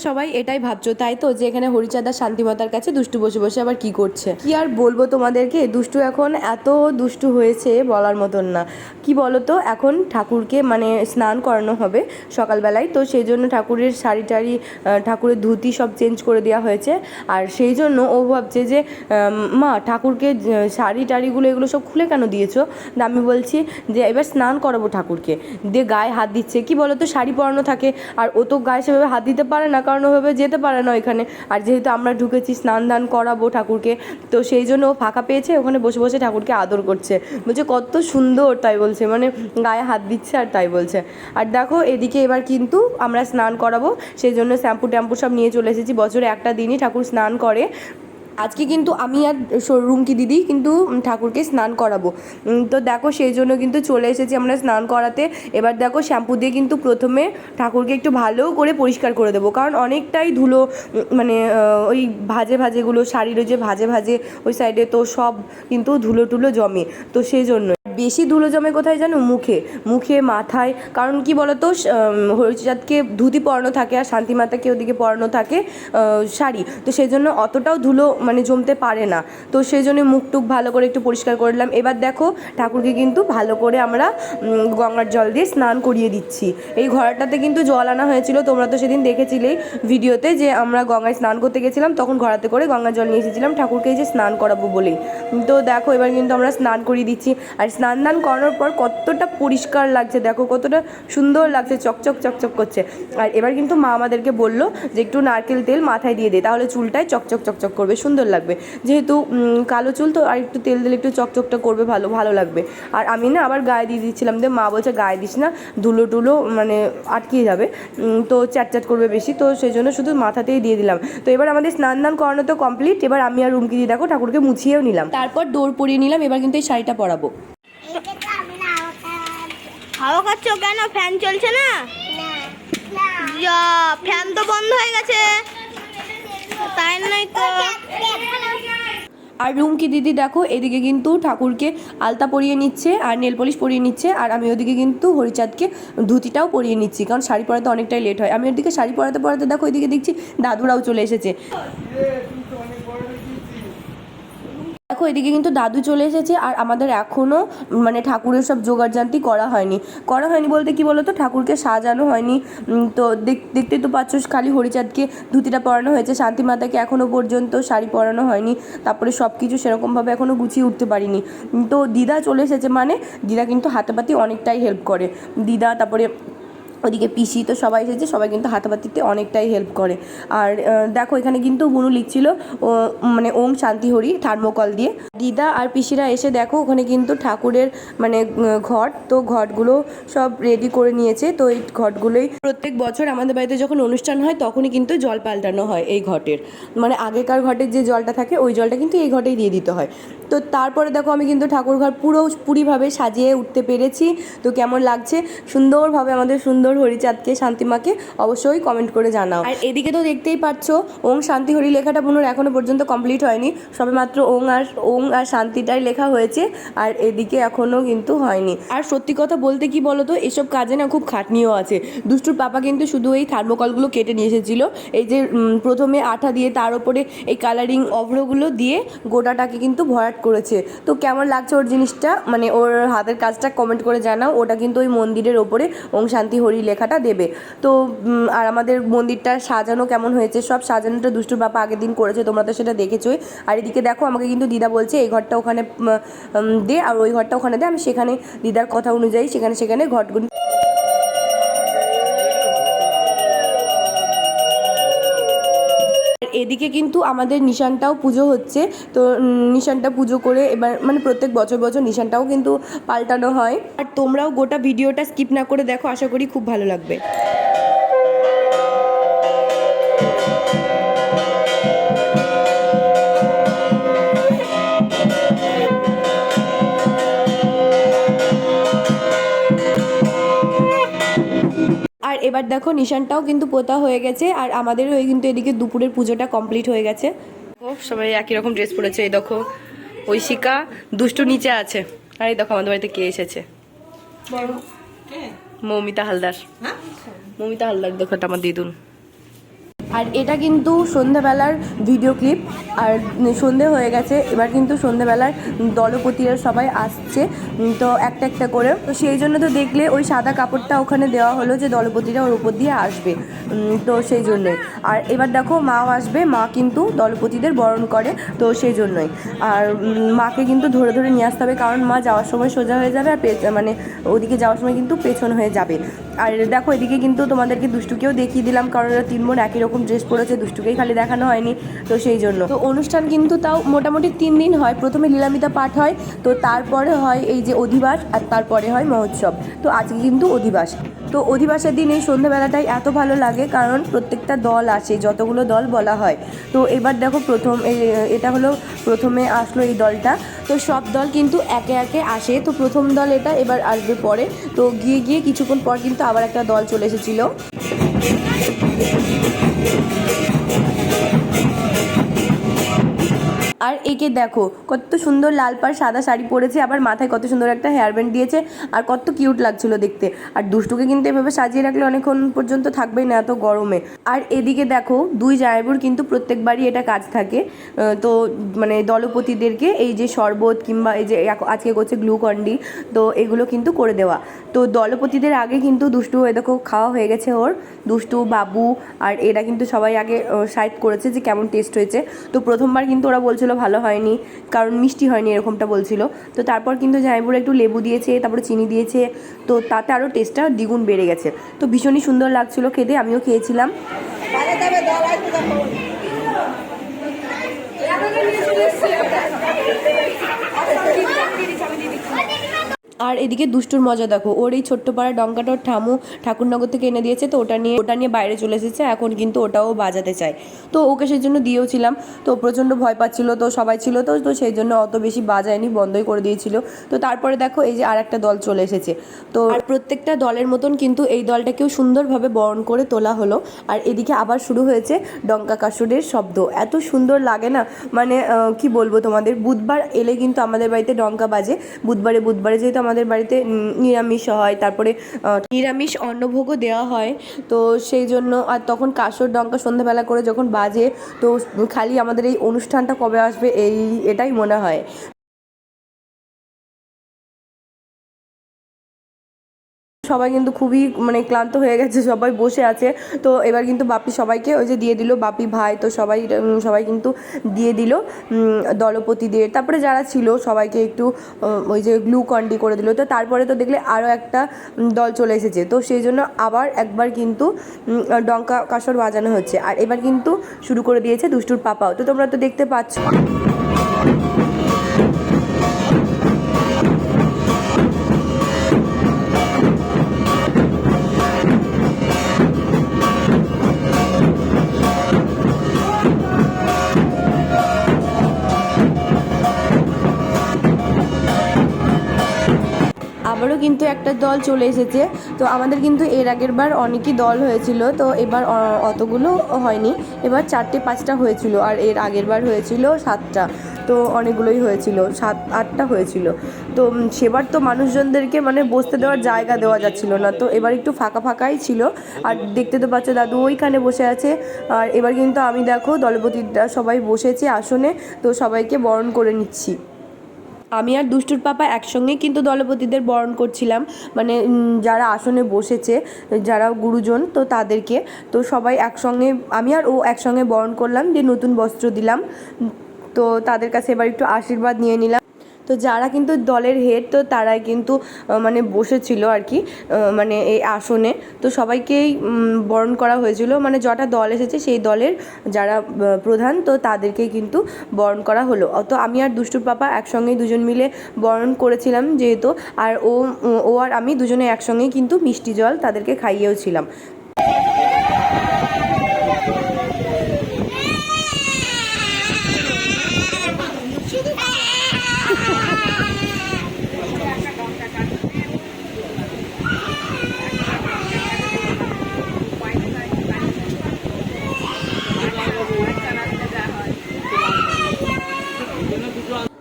সবাই এটাই ভাবছো তাই তো, যে এখানে হরিচাঁদা শান্তিমাতার কাছে দুষ্টু বসে বসে আবার কি করছে। কি আর বলবো তোমাদেরকে, দুষ্টু এখন এত দুষ্টু হয়েছে বলার মতন না। কি বলো তো, এখন ঠাকুরকে মানে স্নান করানো হবে সকালবেলায়, তো সেই জন্য ঠাকুরের শাড়ি টাড়ি ঠাকুরের ধুতি সব চেঞ্জ করে দেওয়া হয়েছে। আর সেই জন্য ও ভাবছে যে মা ঠাকুরকে শাড়ি টাড়িগুলো এগুলো সব খুলে কেন দিয়েছো। আমি বলছি যে এবার স্নান করাবো ঠাকুরকে, দিয়ে গায়ে হাত দিচ্ছে। কি বলো তো, শাড়ি পরানো থাকে আর ও তো গায়ে সেভাবে হাত দিতে পারে না, কারণ ওভাবে যেতে পারে না ওইখানে। আর যেহেতু আমরা ঢুকেছি স্নান দান করাবো ঠাকুরকে, তো সেই জন্য ও ফাঁকা পেয়েছে, ওখানে বসে বসে ঠাকুরকে আদর করছে। বলছে কত সুন্দর, তাই বলছে, মানে গায়ে হাত দিচ্ছে আর তাই বলছে। আর দেখো এদিকে এবার কিন্তু আমরা স্নান করাবো, সেই জন্য শ্যাম্পু ট্যাম্পু সব নিয়ে চলে এসেছি। বছরে একটা দিনই ঠাকুর স্নান করে। আজকে কিন্তু আমি আর রুমকি দিদি কিন্তু ঠাকুরকে স্নান করাবো। তো দেখো সেই জন্য কিন্তু চলে এসেছি আমরা স্নান করাতে। এবার দেখো শ্যাম্পু দিয়ে কিন্তু প্রথমে ঠাকুরকে একটু ভালো করে পরিষ্কার করে দেবো, কারণ অনেকটাই ধুলো, মানে ওই ভাজে ভাজেগুলো শাড়ির যে ভাজে ভাজে ওই সাইডে তো সব কিন্তু ধুলো টুলো জমে। তো সেই জন্য বেশি ধুলো জমে কোথায় জানো, মুখে মুখে মাথায়। কারণ কি বলতো, হরিচাঁদকে ধুতি পরানো থাকে আর শান্তিমাতাকে ওদিকে পরানো থাকে শাড়ি, তো সেই জন্য অতটাও ধুলো মানে জমতে পারে না। তো সেই জন্য মুখ টুক ভালো করে একটু পরিষ্কার করে দিলাম। এবার দেখো ঠাকুরকে কিন্তু ভালো করে আমরা গঙ্গার জল দিয়ে স্নান করিয়ে দিচ্ছি। এই ঘোড়াটাতে কিন্তু জল আনা হয়েছিল, তোমরা তো সেদিন দেখেছিলেই ভিডিওতে যে আমরা গঙ্গায় স্নান করতে গেছিলাম, তখন ঘোড়াতে করে গঙ্গার জল নিয়ে এসেছিলাম ঠাকুরকে এই যে স্নান করাবো বলেই। তো দেখো এবার কিন্তু আমরা স্নান করিয়ে দিচ্ছি। আর স্নান দান করানোর পর কতটা পরিষ্কার লাগছে, দেখো কতটা সুন্দর লাগছে, চকচক চকচক করছে। আর এবার কিন্তু মা আমাদেরকে বললো যে একটু নারকেল তেল মাথায় দিয়ে দে, তাহলে চুলটায় চকচক চকচক করবে, সুন্দর লাগবে। যেহেতু কালো চুল তো, আর একটু তেল দিলে একটু চকচকটা করবে, ভালো ভালো লাগবে। আর আমি না আবার গায়ে দিয়ে দিচ্ছিলাম, দিয়ে মা বলছে গায়ে দিস না, ধুলো টুলো মানে আটকিয়ে যাবে, তো চ্যাট করবে বেশি, তো সেই জন্য শুধু মাথাতেই দিয়ে দিলাম। তো এবার আমাদের স্নান দান করানো তো কমপ্লিট। এবার আমি আর রুমকি দিয়ে দেখো ঠাকুরকে মুছিয়েও নিলাম, তারপর দৌড় পরিয়ে নিলাম। এবার কিন্তু এই শাড়িটা পরাবো। হাওয়া খাচ্ছ কেন? ফ্যান চলছে না? যা, ফ্যান তো বন্ধ হয়ে গেছে। তাই নয় তো। আর রুমকি দিদি দেখো এদিকে কিন্তু ঠাকুরকে আলতা পরিয়ে নিচ্ছে আর নেল পলিশ পরিয়ে নিচ্ছে, আর আমি ওদিকে কিন্তু হরিচাঁদকে ধুতিটাও পরিয়ে নিচ্ছি, কারণ শাড়ি পরাতে অনেকটাই লেট হয়। আমি ওদিকে শাড়ি পরাতে পরাতে দেখো ওইদিকে দেখছি দাদুরাও চলে এসেছে। দেখো এদিকে কিন্তু দাদু চলে এসেছে, আর আমাদের এখনও মানে ঠাকুরের সব জোগাড়জান্তি করা হয়নি বলতে কি বলো তো, ঠাকুরকে সাজানো হয়নি। তো দেখতে তো পাচ্ছ, খালি হরিচাঁদকে ধুতিটা পরানো হয়েছে, শান্তিমাতাকে এখনও পর্যন্ত শাড়ি পরানো হয়নি। তারপরে সব কিছু সেরকমভাবে এখনও গুছিয়ে উঠতে পারিনি। তো দিদা চলে এসেছে, মানে দিদা কিন্তু হাতেপাতি অনেকটাই হেল্প করে। দিদা, তারপরে ওদিকে পিসি, তো সবাই এসেছে, সবাই কিন্তু হাতাপাতিতে অনেকটাই হেল্প করে। আর দেখো এখানে কিন্তু বুনু লিখছিল মানে ওম শান্তি হরি থার্মোকল দিয়ে। দিদা আর পিসিরা এসে দেখো ওখানে কিন্তু ঠাকুরের মানে ঘট, তো ঘটগুলো সব রেডি করে নিয়েছে। তো এই ঘটগুলোই প্রত্যেক বছর আমাদের বাড়িতে যখন অনুষ্ঠান হয় তখনই কিন্তু জল পাল্টানো হয় এই ঘটের, মানে আগেকার ঘটের যে জলটা থাকে ওই জলটা কিন্তু এই ঘটেই দিয়ে দিতে হয়। তো তারপরে দেখো আমি কিন্তু ঠাকুর ঘর পুরোপুরিভাবে সাজিয়ে উঠতে পেরেছি। তো কেমন লাগছে সুন্দরভাবে আমাদের সুন্দর হরিচাঁদকে, শান্তিমাকে অবশ্যই কমেন্ট করে জানাও। আর এদিকে তো দেখতেই পাচ্ছ ওং শান্তি হরি লেখাটা বুনুর এখনো পর্যন্ত কমপ্লিট হয়নি, সবে মাত্র ওং আর শান্তিটাই লেখা হয়েছে, আর এদিকে এখনো কিন্তু হয়নি। আর সত্যি কথা বলতে কি বলতো, এসব কাজে না খুব খাটনিও আছে। দুষ্টুর পাপা কিন্তু শুধু এই থার্মোকলগুলো কেটে নিয়ে এসেছিল, এই যে প্রথমে আঠা দিয়ে তার উপরে এই কালারিং অভ্রগুলো দিয়ে গোটাটাকে কিন্তু ভরাট করেছে। তো কেমন লাগছে ওর জিনিসটা, মানে ওর হাতের কাজটা কমেন্ট করে জানাও। ওটা কিন্তু ওই মন্দিরের ওপরে ওং শান্তি হরি লেখাটা দেবে। তো আর আমাদের মন্দিরটা সাজানো কেমন হয়েছে, সব সাজানোটা দুষ্টুর বাবা আগের দিন করেছে, তোমরা তো সেটা দেখেছোই। আর এদিকে দেখো আমাকে কিন্তু দিদা বলছে এই ঘরটা ওখানে দে আর ওই ঘরটা ওখানে দে। আমি সেখানে দিদার কথা অনুযায়ী সেখানে ঘটগুলো। এদিকে কিন্তু আমাদের নিশানটাও পুজো হচ্ছে। তো নিশানটা পুজো করে এবার মানে প্রত্যেক বছর নিশানটাও কিন্তু পাল্টানো হয়। আর তোমরাও গোটা ভিডিওটা স্কিপ না করে দেখো, আশা করি খুব ভালো লাগবে। আর এবার দেখো নিশানটাও কিন্তু পোতা হয়ে গেছে, আর আমাদেরও কিন্তু এদিকে দুপুরের পুজোটা কমপ্লিট হয়ে গেছে। ও সবাই একই রকম ড্রেস পরেছে। এই দেখো ঐশিকা, দুষ্টু নিচে আছে, আর এই দেখো আমাদের বাড়িতে কে এসেছে, মৌমিতা হালদার। মৌমিতা হালদার দেখো, এটা আমার দিদুন। আর এটা কিন্তু সন্ধ্যাবেলার ভিডিও ক্লিপ। আর সন্ধে হয়ে গেছে, এবার কিন্তু সন্ধ্যাবেলার দলপতিরা সবাই আসছে, তো একটা একটা করে। তো সেই জন্য তো দেখলে ওই সাদা কাপড়টা ওখানে দেওয়া হলো যে দলপতিরা ওর উপর দিয়ে আসবে, তো সেই জন্যই। আর এবার দেখো মাও আসবে, মা কিন্তু দলপতিদের বরণ করে, তো সেই জন্যই। আর মাকে কিন্তু ধরে ধরে নিয়ে আসতে হবে, কারণ মা যাওয়ার সময় সোজা হয়ে যাবে, আর মানে ওদিকে যাওয়ার সময় কিন্তু পেছন হয়ে যাবে। আর দেখো এদিকে কিন্তু তোমাদেরকে দুষ্টুকেও দেখিয়ে দিলাম, কারণ ওরা 3 বোন একই রকম ড্রেস পরেছে, দুষ্টুকেই খালি দেখানো হয়নি, তো সেই জন্য। তো অনুষ্ঠান কিন্তু তাও মোটামুটি 3 দিন হয়। প্রথমে লীলামিতা পাঠ হয়, তো তারপরে হয় এই যে অধিবাস, আর তারপরে হয় মহোৎসব। তো আজকে কিন্তু অধিবাস। তো অধিবাসের দিন এই সন্ধ্যাবেলাটাই এত ভালো লাগে, কারণ প্রত্যেকটা দল আসে, যতগুলো দল বলা হয়। তো এবার দেখো এটা হলো প্রথমে আসলো এই দলটা, তো সব দল কিন্তু একে একে আসে। তো প্রথম দল এটা, এবার আসবে পরে। তো গিয়ে কিছুক্ষণ পর কিন্তু আবার একটা দল চলে এসেছিলো। আর একে দেখো কত সুন্দর লাল পাড় সাদা শাড়ি পরেছে, আবার মাথায় কত সুন্দর একটা হেয়ার ব্যান্ড দিয়েছে, আর কত কিউট লাগছিল দেখতে। আর দুষ্টুকে কিন্তু এভাবে সাজিয়ে রাখলে অনেকক্ষণ পর্যন্ত থাকবেই না এত গরমে। আর এদিকে দেখো 2 জায়বুর কিন্তু প্রত্যেকবারই এটা কাজ থাকে, তো মানে দলপতিদেরকে এই যে শরবত কিংবা এই যে আজকে করছে গ্লুকন্ডি, তো এগুলো কিন্তু করে দেওয়া। তো দলপতিদের আগে কিন্তু দুষ্টু হয়ে দেখো খাওয়া হয়ে গেছে ওর, দুষ্টু বাবু আর এরা কিন্তু সবাই আগে সাইড করেছে যে কেমন টেস্ট হয়েছে। তো প্রথমবার কিন্তু ওরা বলছিল ভালো হয়নি, কারণ মিষ্টি হয়নি এরকমটা বলছিল। তো তারপর কিন্তু জামাইবুড়ো একটু লেবু দিয়েছে, তারপরে চিনি দিয়েছে, তো তাতে আরও টেস্টটা দ্বিগুণ বেড়ে গেছে। তো ভীষণই সুন্দর লাগছিল খেতে, আমিও খেয়েছিলাম। আর এদিকে দুষ্টুর মজা দেখো, ওর এই ছোট্ট পাড়া ডঙ্কাটা ওর ঠাকুরনগর থেকে এনে দিয়েছে, তো ওটা নিয়ে বাইরে চলে এসেছে, এখন কিন্তু ওটাও বাজাতে চায়। তো ওকে সেই জন্য দিয়েওছিলাম, তো প্রচণ্ড ভয় পাচ্ছিল, তো সবাই ছিল, তো সেই জন্য অত বেশি বাজায়নি, বন্ধই করে দিয়েছিল। তো তারপরে দেখো এই যে আর একটা দল চলে এসেছে। তো আর প্রত্যেকটা দলের মতন কিন্তু এই দলটাকেও সুন্দরভাবে বরণ করে তোলা হলো। আর এদিকে আবার শুরু হয়েছে ডঙ্কা কাসরের শব্দ, এত সুন্দর লাগে না, মানে কি বলবো তোমাদের। বুধবার এলে কিন্তু আমাদের বাড়িতে ডঙ্কা বাজে, বুধবারে যেহেতু আমাদের বাড়িতে নিরামিষ হয়, তারপরে নিরামিষ অন্নভোগও দেওয়া হয়, তো সেই জন্য। আর তখন কাসর ডঙ্কা সন্ধ্যাবেলা করে যখন বাজে, তো খালি আমাদের এই অনুষ্ঠানটা কবে আসবে এটাই মনে হয়। সবাই কিন্তু খুবই মানে ক্লান্ত হয়ে গেছে, সবাই বসে আছে। তো এবার কিন্তু বাপি সবাইকে ওই যে দিয়ে দিল, বাপি ভাই তো সবাই কিন্তু দিয়ে দিল দলপতিদের, তারপরে যারা ছিল সবাইকে একটু ওই যে গ্লুকন্ডি করে দিল। তো তারপরে তো দেখলে আরও একটা দল চলে এসেছে, তো সেই জন্য আবার একবার কিন্তু ডঙ্কা কাসর বাজানো হচ্ছে। আর এবার কিন্তু শুরু করে দিয়েছে দুষ্টুর পাপাও, তো তোমরা তো দেখতে পাচ্ছ। আবারও কিন্তু একটা দল চলে এসেছে। তো আমাদের কিন্তু এর আগের বার অনেকই দল হয়েছিল, তো এবার অতগুলো হয়নি, এবার 4-5টা হয়েছিল, আর এর আগের বার হয়েছিল 7টা, তো অনেকগুলোই হয়েছিল, 7-8টা হয়েছিল। তো সেবার তো মানুষজনদেরকে মানে বসতে দেওয়ার জায়গা দেওয়া যাচ্ছিল না, তো এবার একটু ফাঁকাই ছিল। আর দেখতে তো পাচ্ছ দাদু ওইখানে বসে আছে। আর এবার কিন্তু আমি দেখো দলপতিরা সবাই বসেছে আসনে, তো সবাইকে বরণ করে নিচ্ছি। আমি আর দুষ্টুর পাপা একসঙ্গেই কিন্তু দলপতিদের বরণ করছিলাম, মানে যারা আসনে বসেছে, যারা গুরুজন, তো তাদেরকে। তো সবাই একসঙ্গে, আমি আর ও একসঙ্গে বরণ করলাম, দিয়ে নতুন বস্ত্র দিলাম। তো তাদের কাছে এবার একটু আশীর্বাদ নিয়ে নিলাম। তো যারা কিন্তু দলের হেড, তো তারাই কিন্তু মানে বসেছিল আর কি, মানে এই আসনে। তো সবাইকেই বরণ করা হয়েছিল, মানে যটা দল এসেছে সেই দলের যারা প্রধান, তো তাদেরকেই কিন্তু বরণ করা হলো। তো আমি আর দুষ্টুর পাপা একসঙ্গেই দুজন মিলে বরণ করেছিলাম যেহেতু, আর ও আর আমি দুজনে একসঙ্গেই কিন্তু মিষ্টি জল তাদেরকে খাইয়েও ছিলাম।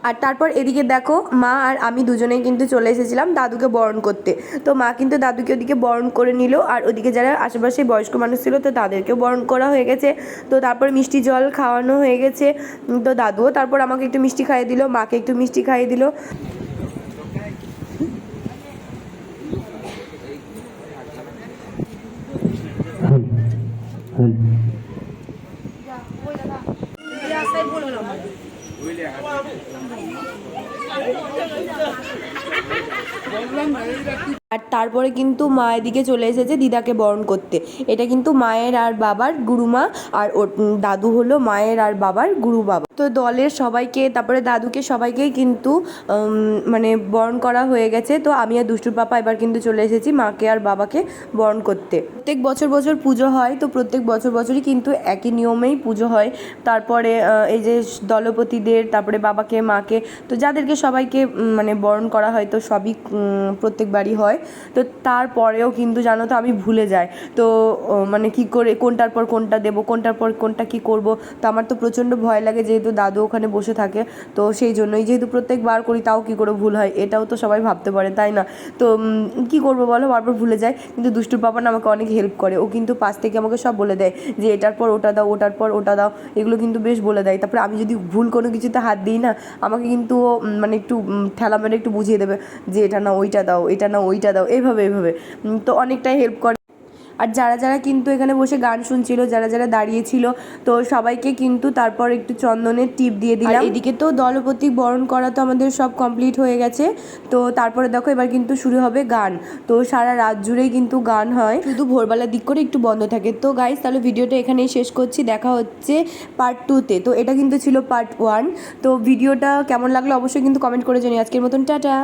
আর তারপর এদিকে দেখো মা আর আমি দুজনেই কিন্তু চলে এসেছিলাম দাদুকে বরণ করতে। তো মা কিন্তু দাদুকে ওদিকে বরণ করে নিল, আর ওদিকে যারা আশেপাশে বয়স্ক মানুষ ছিল তো তাদেরকেও বরণ করা হয়ে গেছে। তো তারপর মিষ্টি জল খাওয়ানো হয়ে গেছে। তো দাদুও তারপর আমাকে একটু মিষ্টি খাইয়ে দিল, মাকে একটু মিষ্টি খাইয়ে দিল। আর তারপরে কিন্তু মা এদিকে চলে এসেছে দিদাকে বরণ করতে। এটা কিন্তু মায়ের আর বাবার গুরুমা, আর দাদু হলো মায়ের আর বাবার গুরু বাবা। তো দলের সবাইকে তারপরে দাদুকে সবাইকেই কিন্তু মানে বরণ করা হয়ে গেছে। তো আমি আর দুষ্টুর পাপা এবার কিন্তু চলে এসেছি মাকে আর বাবাকে বরণ করতে। প্রত্যেক বছর বছর পুজো হয়, তো প্রত্যেক বছর বছরই কিন্তু একই নিয়মেই পুজো হয়। তারপরে এই যে দলপতিদের, তারপরে বাবাকে মাকে, তো যাদেরকে সবাইকে মানে বরণ করা হয় তো সবই প্রত্যেকবারই হয়। তো তারপরেও কিন্তু জানো তো আমি ভুলে যাই। তো মানে কি করে কোনটার পর কোনটা দেবো, কোনটার পর কোনটা কি করব। তো আমার তো প্রচণ্ড ভয় লাগে, যেহেতু দাদু ওখানে বসে থাকে। তো সেই জন্যই যেহেতু প্রত্যেকবার করি তাও কি করে ভুল হয়, এটাও তো সবাই ভাবতে পারে তাই না। তো কি করব বলো, বারবার ভুলে যায়। কিন্তু দুষ্টুর পাপা না আমাকে অনেক হেল্প করে, ও কিন্তু পাশ থেকে আমাকে সব বলে দেয় যে এটার পর ওটা দাও, ওটার পর ওটা দাও, এগুলো কিন্তু বেশ বলে দেয়। তারপরে আমি যদি ভুল কোনো কিছুতে হাত দিই না, আমাকে কিন্তু ও মানে একটু ঠেলা মেরে একটু বুঝিয়ে দেবে যে এটা না ওইটা দাও, এটা না ওইটা দাও, এইভাবে তো অনেকটাই হেল্প করে। আর যারা যারা কিন্তু এখানে বসে গান শুনছিল, যারা যারা দাঁড়িয়েছিল, তো সবাইকে কিন্তু তারপর একটু চন্দনের টিপ দিয়ে দিলাম। এদিকে তো দলপতি বরণ করা তো আমাদের সব কমপ্লিট হয়ে গেছে। তো তারপরে দেখো এবার কিন্তু শুরু হবে গান। তো সারা রাত জুড়েই কিন্তু গান হয়, শুধু ভোরবেলার দিক করে একটু বন্ধ থাকে। তো গাইস তাহলে ভিডিওটা এখানেই শেষ করছি, দেখা হচ্ছে পার্ট 2-তে। তো এটা কিন্তু ছিল পার্ট 1। তো ভিডিওটা কেমন লাগলো অবশ্যই কিন্তু কমেন্ট করে জানিও। আজকের মতন টাটা।